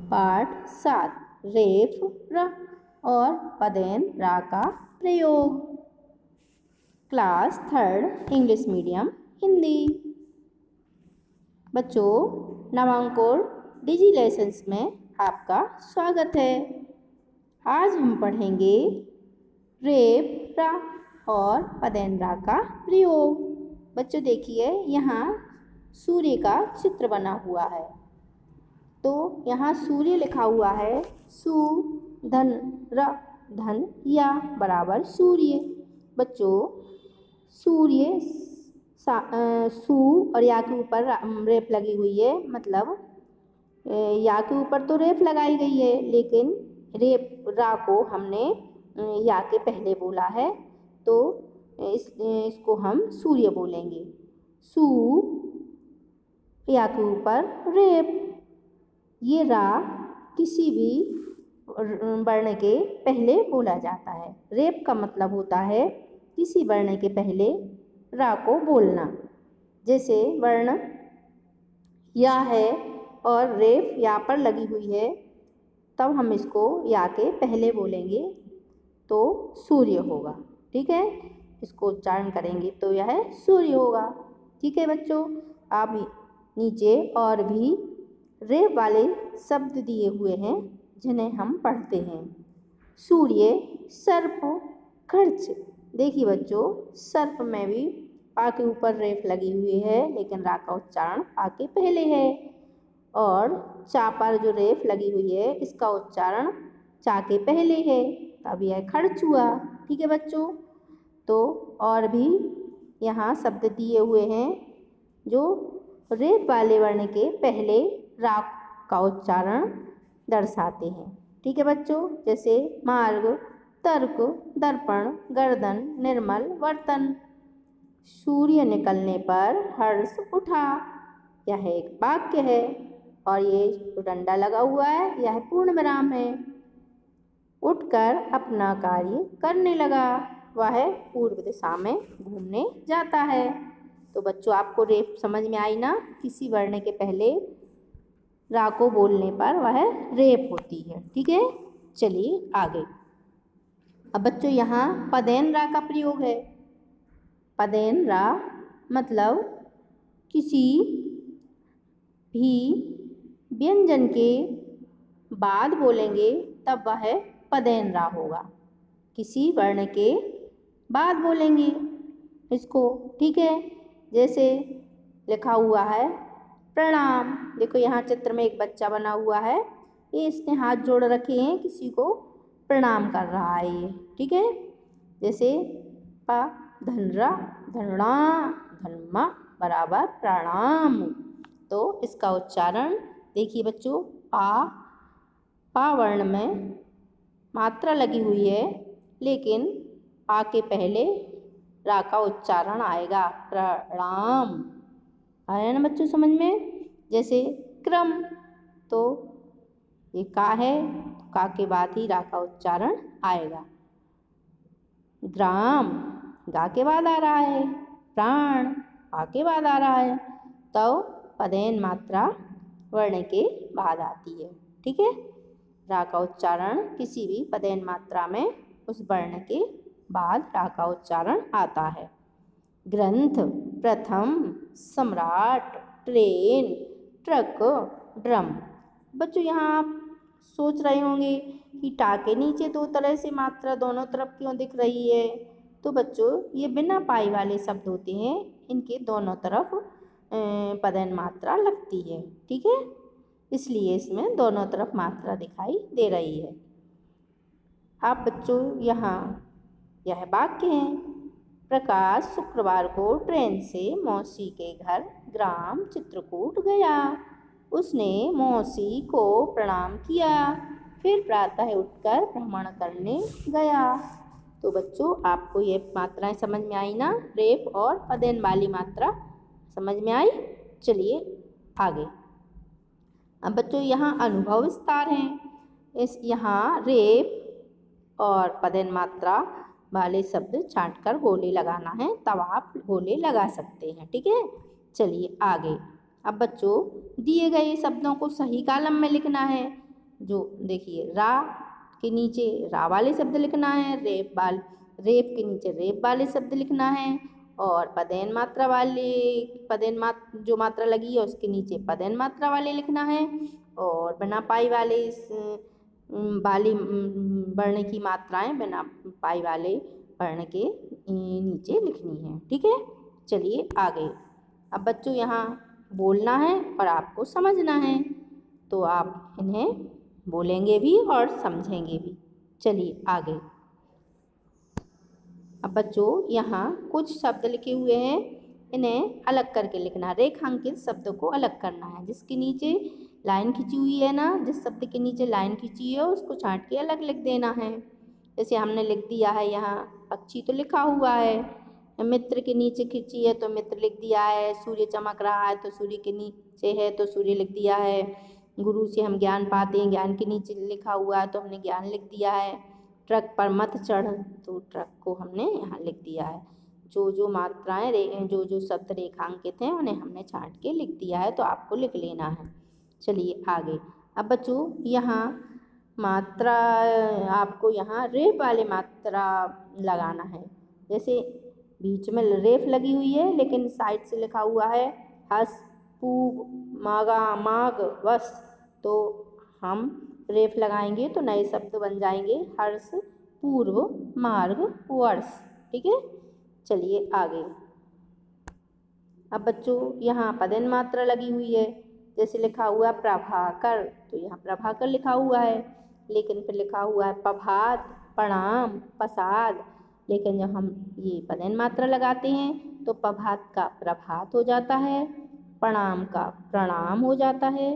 पाठ 7 रेफ र और पदेन रा का प्रयोग। Class 3 English medium Hindi. बच्चों, नवांकुर डिजी लेसन्स में आपका स्वागत है। आज हम पढ़ेंगे रेफ रा और पदेन रा का प्रयोग। बच्चों देखिए, यहाँ सूर्य का चित्र बना हुआ है। तो यहाँ सूर्य लिखा हुआ है, सु धन र धन या बराबर सूर्य। बच्चों, सूर्य सु और या के ऊपर रेफ लगी हुई है, मतलब या के ऊपर तो रेफ लगाई गई है, लेकिन रेफ रा को हमने या के पहले बोला है, तो इसको हम सूर्य बोलेंगे। सु या के ऊपर रेफ। ये रा किसी भी वर्ण के पहले बोला जाता है। रेफ का मतलब होता है किसी वर्ण के पहले रा को बोलना। जैसे वर्ण या है और रेफ या पर लगी हुई है, तब हम इसको या के पहले बोलेंगे तो सूर्य होगा। ठीक है, इसको उच्चारण करेंगे तो यह सूर्य होगा। ठीक है बच्चों, आप नीचे और भी रेफ वाले शब्द दिए हुए हैं जिन्हें हम पढ़ते हैं। सूर्य, सर्प, खर्च। देखिए बच्चों, सर्प में भी पा के ऊपर रेफ लगी हुई है, लेकिन रा का उच्चारण आ के पहले है। और चा पर जो रेफ लगी हुई है, इसका उच्चारण चा के पहले है, तब यह खर्च हुआ। ठीक है बच्चों, तो और भी यहाँ शब्द दिए हुए हैं जो रेफ वाले वर्ण के पहले रा का उच्चारण दर्शाते हैं। ठीक है बच्चों, जैसे मार्ग, तर्क, दर्पण, गर्दन, निर्मल, वर्तन। सूर्य निकलने पर हर्ष उठा, यह एक वाक्य है, और ये जो डंडा लगा हुआ है यह पूर्ण विराम है। उठकर अपना कार्य करने लगा, वह पूर्व दिशा में घूमने जाता है। तो बच्चों, आपको रेफ समझ में आई ना? किसी वर्ण के पहले रा को बोलने पर वह रेफ होती है। ठीक है, चलिए आगे। अब बच्चों, यहाँ पदेन रा का प्रयोग है। पदेन रा मतलब किसी भी व्यंजन के बाद बोलेंगे तब वह पदेन रा होगा। किसी वर्ण के बाद बोलेंगे इसको। ठीक है, जैसे लिखा हुआ है प्रणाम। देखो यहाँ चित्र में एक बच्चा बना हुआ है, ये इसने हाथ जोड़ रखे हैं, किसी को प्रणाम कर रहा है ये। ठीक है, जैसे प धनरा धनणा धनमा बराबर प्रणाम। तो इसका उच्चारण देखिए बच्चों, पा वर्ण में मात्रा लगी हुई है, लेकिन पा के पहले रा का उच्चारण आएगा प्रणाम। आया ना बच्चों समझ में? जैसे क्रम, तो ये का है, तो का के बाद ही रा का उच्चारण आएगा। ग्राम, गा के बाद आ रहा है। प्राण, पा के बाद आ रहा है, तो पदेन मात्रा वर्ण के बाद आती है। ठीक है, रा का उच्चारण किसी भी पदेन मात्रा में उस वर्ण के बाद रा का उच्चारण आता है। ग्रंथ, प्रथम, सम्राट, ट्रेन, ट्रक, ड्रम। बच्चों, यहाँ आप सोच रहे होंगे कि टा के नीचे दो तरह से मात्रा दोनों तरफ क्यों दिख रही है? तो बच्चों, ये बिना पाई वाले शब्द होते हैं, इनके दोनों तरफ पदेन मात्रा लगती है। ठीक है, इसलिए इसमें दोनों तरफ मात्रा दिखाई दे रही है। आप बच्चों, यहाँ यह वाक्य है। प्रकाश शुक्रवार को ट्रेन से मौसी के घर ग्राम चित्रकूट गया। उसने मौसी को प्रणाम किया, फिर प्रातः उठकर भ्रमण करने गया। तो बच्चों, आपको ये मात्राएं समझ में आई ना? रेफ और पदेन वाली मात्रा समझ में आई? चलिए आगे। अब बच्चों, यहाँ अनुभव विस्तार हैं। इस यहाँ रेफ और पदेन मात्रा वाले शब्द छांट कर गोले लगाना है, तब आप गोले लगा सकते हैं। ठीक है, चलिए आगे। अब बच्चों, दिए गए शब्दों को सही कॉलम में लिखना है। जो देखिए रा के नीचे रा वाले शब्द लिखना है, रेप के नीचे रेप वाले शब्द लिखना है, और पदेन मात्रा वाले जो मात्रा लगी है उसके नीचे पदेन मात्रा वाले लिखना है, और बिना पाई वाले वाली वर्ण की मात्राएं बिना पाई वाले वर्ण के नीचे लिखनी है। ठीक है, चलिए आगे। अब बच्चों यहाँ बोलना है और आपको समझना है, तो आप इन्हें बोलेंगे भी और समझेंगे भी। चलिए आगे। अब बच्चों यहाँ कुछ शब्द लिखे हुए हैं, इन्हें अलग करके लिखना। रेखांकित शब्दों को अलग करना है। जिसके नीचे लाइन खींची हुई है ना, जिस शब्द के नीचे लाइन खींची है उसको छांट के अलग लिख देना है। जैसे हमने लिख दिया है, यहाँ पक्षी तो लिखा हुआ है, मित्र के नीचे खींची है तो मित्र लिख दिया है, सूर्य चमक रहा है तो सूर्य के नीचे है तो सूर्य लिख दिया है, गुरु से हम ज्ञान पाते हैं, ज्ञान के नीचे लिखा हुआ है तो हमने ज्ञान लिख दिया है, ट्रक पर मत चढ़ तो ट्रक को हमने यहाँ लिख दिया है। जो मात्राएं जो शब्द रेखांकित हैं उन्हें हमने छांट के लिख दिया है, तो आपको लिख लेना है। चलिए आगे। अब बच्चों यहाँ मात्रा, आपको यहाँ रेफ वाले मात्रा लगाना है। जैसे बीच में रेफ लगी हुई है लेकिन साइड से लिखा हुआ है हस पूब मागा माग वस, तो हम रेफ लगाएंगे तो नए शब्द बन जाएंगे हर्ष पूर्व मार्ग वर्ष। ठीक है, चलिए आगे। अब बच्चों यहाँ पदेन मात्रा लगी हुई है। जैसे लिखा हुआ प्रभाकर, तो यहाँ प्रभाकर लिखा हुआ है, लेकिन फिर लिखा हुआ है प्रभात प्रणाम प्रसाद, लेकिन जब हम ये पदेन मात्रा लगाते हैं तो प्रभात का प्रभात हो जाता है, प्रणाम का प्रणाम हो जाता है,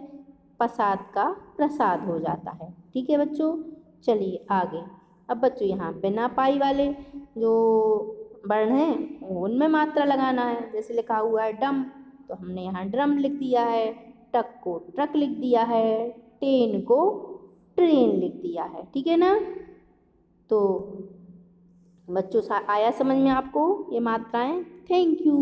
प्रसाद का प्रसाद हो जाता है। ठीक है बच्चों, चलिए आगे। अब बच्चों यहाँ बिना पाई वाले जो वर्ण हैं उनमें मात्रा लगाना है। जैसे लिखा हुआ है डम, तो हमने यहाँ ड्रम लिख दिया है, टक को ट्रक लिख दिया है, ट्रेन को ट्रेन लिख दिया है। ठीक है ना, तो बच्चों आया समझ में आपको ये मात्राएं? Thank you.